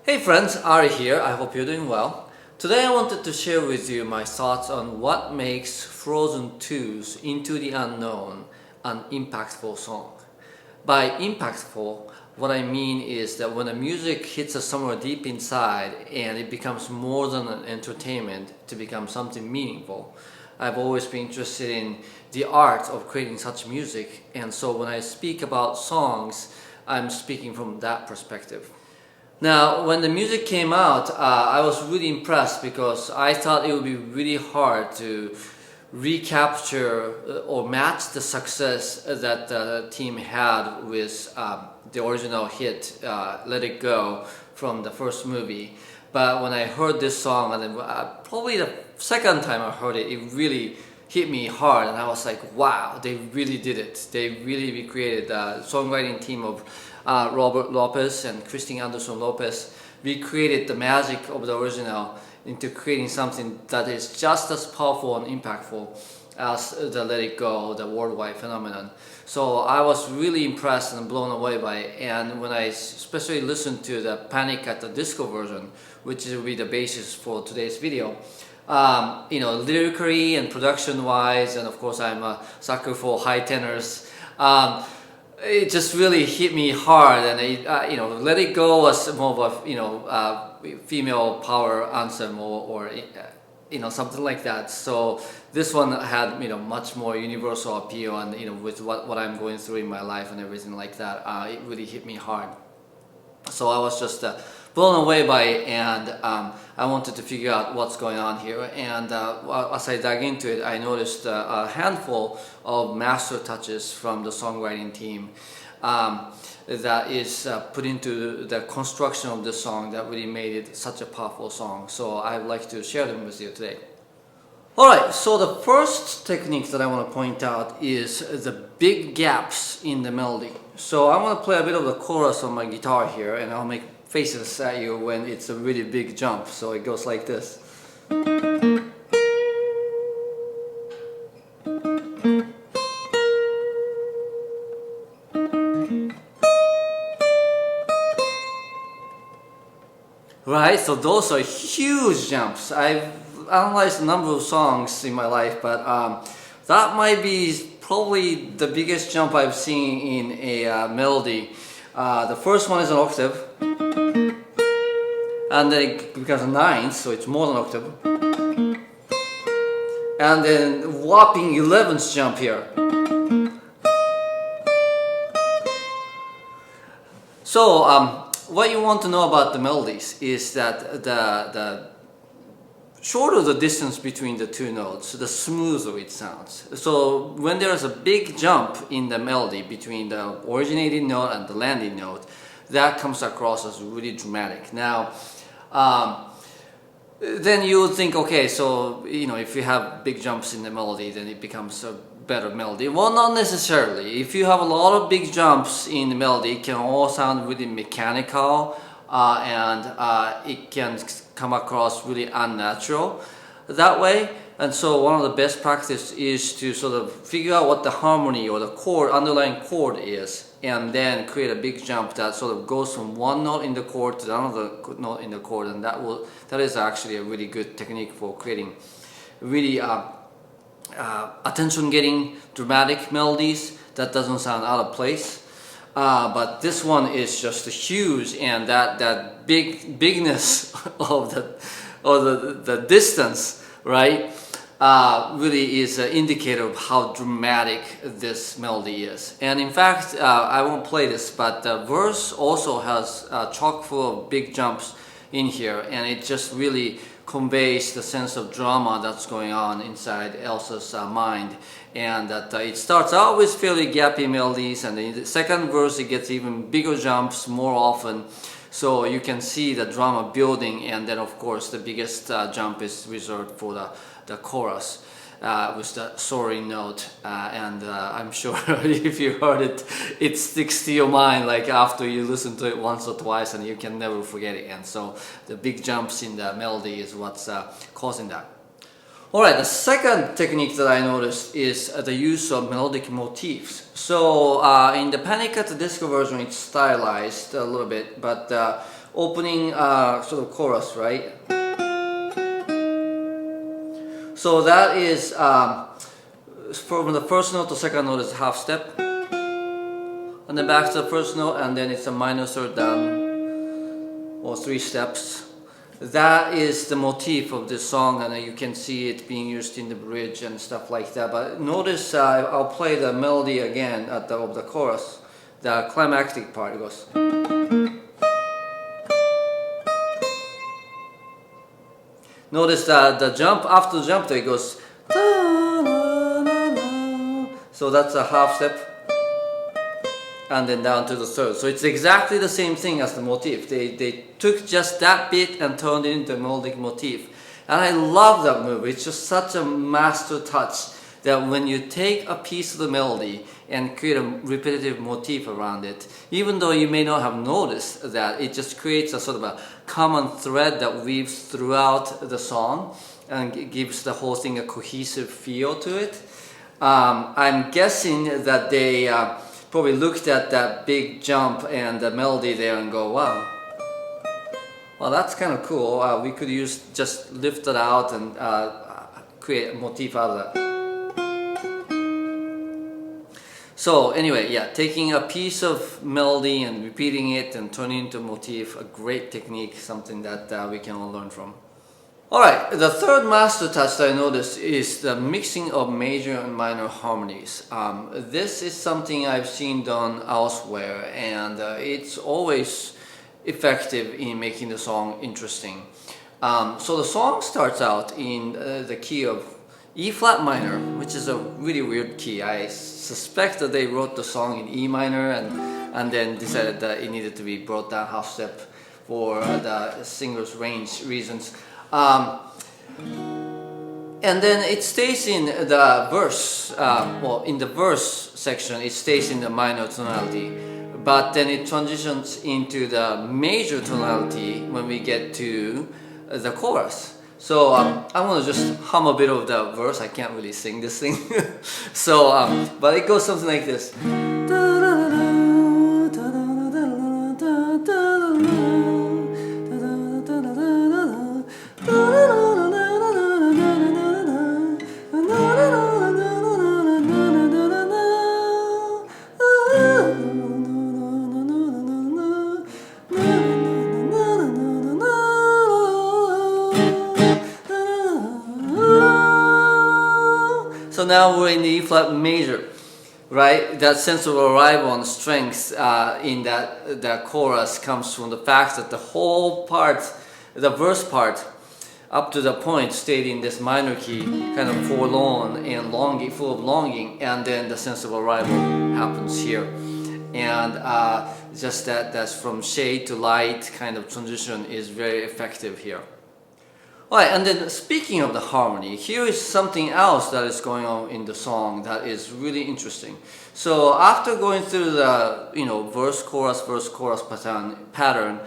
Hey friends, Ari here. I hope you're doing well. Today I wanted to share with you my thoughts on what makes Frozen 2's Into the Unknown an impactful song. By impactful, what I mean is that when the music hits us somewhere deep inside and it becomes more than an entertainment to become something meaningful. I've always been interested in the art of creating such music, and so when I speak about songs, I'm speaking from that perspective. Now, when the music came out, I was really impressed because I thought it would be really hard to recapture or match the success that the team had with the original hit, Let It Go, from the first movie. But when I heard this song, and then probably the second time I heard it, it really hit me hard, and I was like, wow, they really did it. They really recreated the songwriting team of Lopz and Kristin Anderson-Lopez recreated the magic of the original into creating something that is just as powerful and impactful as the Let It Go, the worldwide phenomenon. So I was really impressed and blown away by it, and when I especially listened to the Panic at the Disco version, which will be the basis for today's video, lyrically and production wise, and of course I'm a sucker for high tenors, it just really hit me hard. And Let It Go was more of a female power anthem or something like that. So this one had much more universal appeal, and with what I'm going through in my life and everything like that, it really hit me hard. So I was just blown away by it, and I wanted to figure out what's going on here. And as I dug into it, I noticed a handful of master touches from the songwriting team that is put into the construction of the song that really made it such a powerful song. So I'd like to share them with you today. Alright, so the first technique that I want to point out is the big gaps in the melody. So I'm going to play a bit of the chorus on my guitar here, and I'll make faces at you when it's a really big jump. So it goes like this. Right, so those are huge jumps. I've analyzed a number of songs in my life, but that might be probably the biggest jump I've seen in a melody. The first one is an octave, and then it becomes a ninth, so it's more than an octave, and then whopping 11th jump here. So what you want to know about the melodies is that the shorter the distance between the two notes, the smoother it sounds. So when there's a big jump in the melody between the originating note and the landing note, that comes across as really dramatic. Now, then you would think, okay, so if you have big jumps in the melody, then it becomes a better melody. Well, not necessarily. If you have a lot of big jumps in the melody, it can all sound really mechanical, and it can come across really unnatural that way. And so one of the best practice is to sort of figure out what the harmony or the chord, underlying chord is, and then create a big jump that sort of goes from one note in the chord to another note in the chord, and that is actually a really good technique for creating really attention-getting dramatic melodies that doesn't sound out of place. But this one is just huge, and that bigness of the distance, right, really is an indicator of how dramatic this melody is. And in fact, I won't play this, but the verse also has chock full of big jumps in here, and it just really conveys the sense of drama that's going on inside Elsa's mind. And that it starts out with fairly gappy melodies, and in the second verse it gets even bigger jumps more often. So you can see the drama building, and then of course the biggest jump is reserved for the chorus with the soaring note. And I'm sure if you heard it, it sticks to your mind like after you listen to it once or twice, and you can never forget it. And so the big jumps in the melody is what's causing that. Alright, the second technique that I noticed is the use of melodic motifs. So in the Panic at the Disco version it's stylized a little bit, but opening sort of chorus, right? So that is from the first note to second note is half step, and then back to the first note, and then it's a minor third down, or 3 steps. That is the motif of this song, and you can see it being used in the bridge and stuff like that. But notice I'll play the melody again of the chorus. The climactic part goes. Notice that the jump, after the jump there it goes. So that's a half step, and then down to the third. So it's exactly the same thing as the motif. They took just that bit and turned it into a melodic motif. And I love that move. It's just such a master touch that when you take a piece of the melody and create a repetitive motif around it, even though you may not have noticed that, it just creates a sort of a common thread that weaves throughout the song and gives the whole thing a cohesive feel to it. I'm guessing that they probably looked at that big jump and the melody there and go, wow, well, that's kind of cool. We could just lift it out and create a motif out of that. So anyway, yeah, taking a piece of melody and repeating it and turning it into a motif, a great technique, something that we can all learn from. Alright, the third master touch that I noticed is the mixing of major and minor harmonies. This is something I've seen done elsewhere, and it's always effective in making the song interesting. So the song starts out in the key of E flat minor, which is a really weird key. I suspect that they wrote the song in E minor and then decided that it needed to be brought down half step for the singer's range reasons. And then it stays in the verse, well, in the verse section it stays in the minor tonality, but then it transitions into the major tonality when we get to the chorus. So I'm gonna just hum a bit of the verse. I can't really sing this thing. So, but it goes something like this. So now we're in the E flat major, right? That sense of arrival and strength in that chorus comes from the fact that the whole part, the verse part, up to the point stayed in this minor key, kind of forlorn and longing, full of longing, and then the sense of arrival happens here. And just that's from shade to light kind of transition is very effective here. Alright, and then speaking of the harmony, here is something else that is going on in the song that is really interesting. So after going through the verse chorus pattern,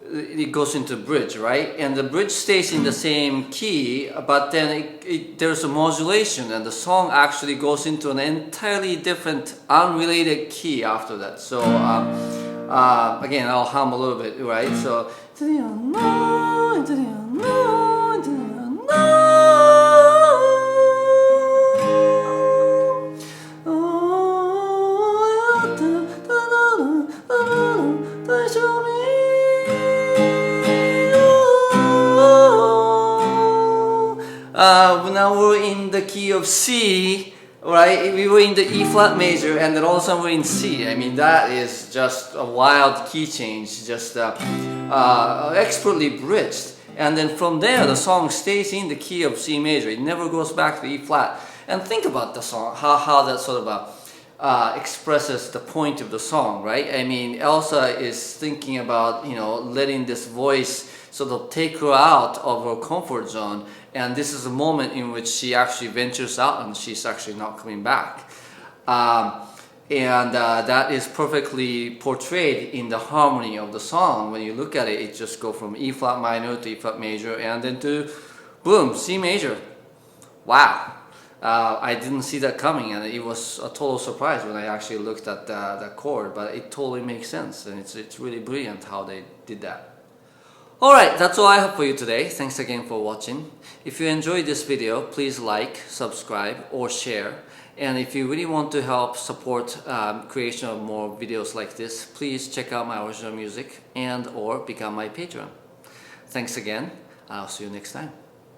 it goes into bridge, right? And the bridge stays in the same key, but then there's a modulation, and the song actually goes into an entirely different, unrelated key after that. So again, I'll hum a little bit, right? So to the unknown, to the unknown, to the unknown. Now we're in the key of C, right? We were in the E flat major, and then all of a sudden we're in C. I mean, that is just a wild key change, just expertly bridged. And then from there, the song stays in the key of C major. It never goes back to E flat. And think about the song, how that sort of expresses the point of the song, right? I mean, Elsa is thinking about, letting this voice sort of take her out of her comfort zone. And this is a moment in which she actually ventures out and she's actually not coming back. And that is perfectly portrayed in the harmony of the song. When you look at it, it just goes from E flat minor to E flat major and then to, boom, C major. Wow. I didn't see that coming, and it was a total surprise when I actually looked at the chord, but it totally makes sense, and it's really brilliant how they did that. Alright, that's all I have for you today. Thanks again for watching. If you enjoyed this video, please like, subscribe, or share. And if you really want to help support creation of more videos like this, please check out my original music and or become my patron. Thanks again. I'll see you next time.